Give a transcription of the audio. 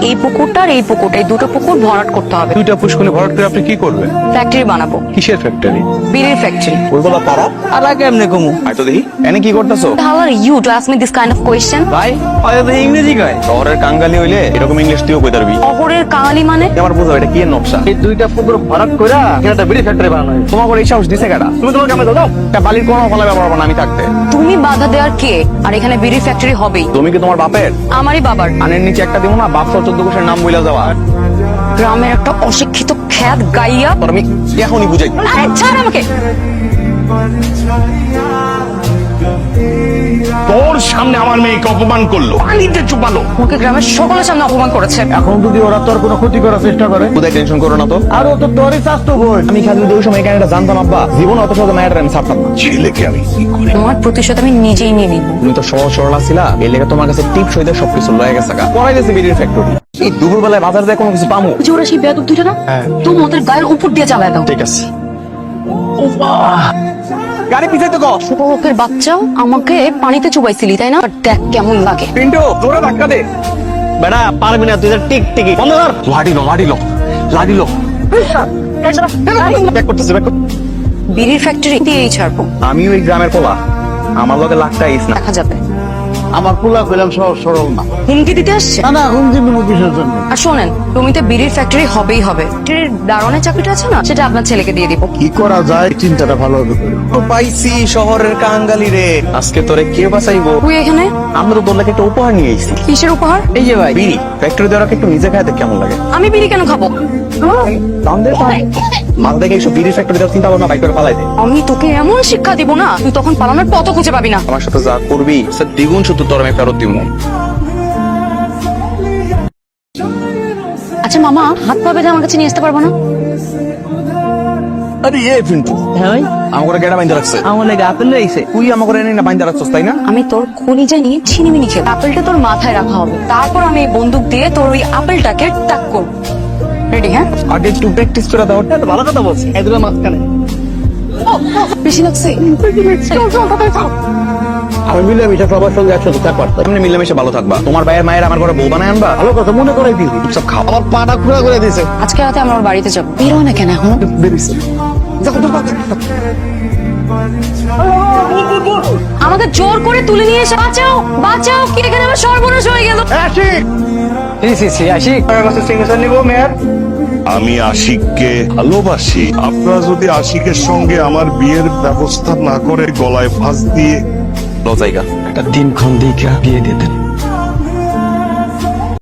এই পুকুরটা আর এই পুকুরটা, এই দুটো পুকুর ভরাট করতে হবে। দুইটা পুষ্করে ভরাট করে আপনি কি করবেন? ফ্যাক্টরি বানাবো। কিসের ফ্যাক্টরি? বিড়ির ফ্যাক্টরি। ওইগুলা পারা আর আগে এমনি কমু আয় তো দেখি এনে কি করতেছো? How are you to ask me this kind of question? ভাই হয়তো ইংরেজি কয়। শহরের কাঙ্গালি হইলে এরকম ইংলিশ তুইও কই পারবি। শহরের কাঙালি মানে? আমার বুঝাও এটা কি এর নকশা? এই দুইটা পুকুর ভরাট কইরা এখানে একটা বিড়ি ফ্যাক্টরি বানানো হয়েছে। তোমার করে এই সাহস দিছে কারা? তুমি তোমার কামে দাও। একটা বালির কোনো ফলা ব্যাপার হবে না আমি থাকতে। তুমি বাধা দেওয়ার কে? আর এখানে বিড়ির ফ্যাক্টরি হবেই। তুমি কি তোমার বাপের? আমারই বাবার। আনের নিচে একটা দিব না, বাপ সহ 14 কোষের নাম বইলা যাওয়া। গ্রামের একটা অশিক্ষিত খ্যাত গাইয়া। তোর আমি এখনই বুঝাই। আরে ছাড় আমাকে। তোর সামনে আমার মেয়েকে অপমান করলো, পানিতে চুপালো। ওকে গ্রামের সকলের সামনে অপমান করেছে। এখন যদি ওরা তোর কোনো ক্ষতি করার চেষ্টা করে, খুদাই টেনশন করো না তো। আর ও তো তোরই চাস্তো বোন। আমি খালি যদি ওই সময় এখানে এটা জানতাম আব্বা, জীবন অত সহজে মায়ের আমি ছাড়তাম না। ছেলেকে আমি কি করি? তোমার প্রতিশোধ আমি নিজেই নিয়ে নিব। তুমি তো সহজ সরলা ছিলা, এই লেগে তোমার কাছে টিপ সইতে সবকিছু লয়ে গেছে গা। পড়াই গেছে বিড়ির ফ্যাক্টরি। এই দুপুর বেলায় বাজার দিয়ে কোনো কিছু পামু? যে ওরা সেই বেয়াদব দুইটা না, তুমি ওদের গায়ের উপর দিয়ে চালায় দাও। ঠিক আছে। গাড়ি পিছাই তো গো। ছোট লোকের বাচ্চাও আমাকে পানিতে চুবাইছিলি তাই না? দেখ কেমন লাগে। পিন্টু জোরে ধাক্কা দে। বেটা পারবি না, তুই টিক টিকি বন্ধ কর। লাডিলো ব্যাক করতেছে ব্যাক। বিড়ির ফ্যাক্টরি দিয়েই ছাড়বো, আমিও এই গ্রামের পোলা, আমার লগে লাখটা আইস না। দেখা যাবে। আমার পোলা কইলাম সব সরল না। হুমকি দিতে আসছে। না হুমকি দিমু কিসের জন্য? আর শোনেন, তুমি তো বিড়ির ফ্যাক্টরি হবেই হবে। ফ্যাক্টরির দারোয়ানের চাকরিটা আছে না, সেটা আপনার ছেলেকে দিয়ে দিব। কি করা যায় চিন্তাটা ভালোভাবে করি। তো পাইছি শহরের কাঙ্গালি রে। আজকে তোরে কে বাঁচাইবো? তুই এখানে আমরা তো তোর লাগে একটা উপহার নিয়ে আইছি। কিসের উপহার? এই যে ভাই, বিড়ি ফ্যাক্টরি দেওয়ার একটু নিজে খাইতে কেমন লাগে? আমি বিড়ি কেন খাবো? দাম দে মাল দেখে এইসব বিড়ি ফ্যাক্টরি দেওয়ার চিন্তা ভাবনা বাইক করে পালাই দে। আমি তোকে এমন শিক্ষা দিব না, তুই তখন পালানোর পথও খুঁজে পাবি না। আমার সাথে যা করবি স্যার দ্বিগুণ শুধু তোর আমি ফেরত দিব। আচ্ছা মামা, হাত পা বেঁধে আমার কাছে নিয়ে আসতে পারবো না? আরে এ পিন্টু হ্যাঁ ভাই, আমার গেড়া বাইন্দা রাখছে। আমার লাগে আপেল রয়েছে। তুই আমার এনে না বাইন্দা রাখছস তাই না? আমি তোর কলিজা নিয়ে ছিনিমিনি খেয়ে আপেলটা তোর মাথায় রাখা হবে, তারপর আমি এই বন্দুক দিয়ে তোর ওই আপেলটাকে টাক করব। রেডি? হ্যাঁ, আগে একটু প্র্যাকটিস করে দাও। এটা তো ভালো কথা বলছি। এই দুটো মাঝখানে বেশি লাগছে। আমি মিলেমিশে সবার সঙ্গে একসাথে থাকতে পারতাম। তুমি মিলেমিশে ভালো থাকবা। তোমার ভাইয়ের মায়ের আমার ঘরে বউ বানায় আনবা। ভালো কথা মনে করাই দিবি। সব খাও। আমার পাটা খুঁড়া করে দিয়েছে। আজকে রাতে আমরা ওর বাড়িতে যাবো। বেরো না কেন এখন? বেরিয়েছে। আমাকে জোর করে তুলে নিয়ে এসে বাঁচাও বাঁচাও, কি এখানে আমার সর্বনাশ হয়ে গেল। আশিক আমার কাছে সিগনেচার নিবো মেয়ার। আমি আশিককে ভালোবাসি। আপনারা যদি আশিকের সঙ্গে আমার বিয়ের ব্যবস্থা না করে গলায় ফাঁস দিয়ে জায়গা একটা দিনক্ষণ দিকে বিয়ে দিয়ে দেন।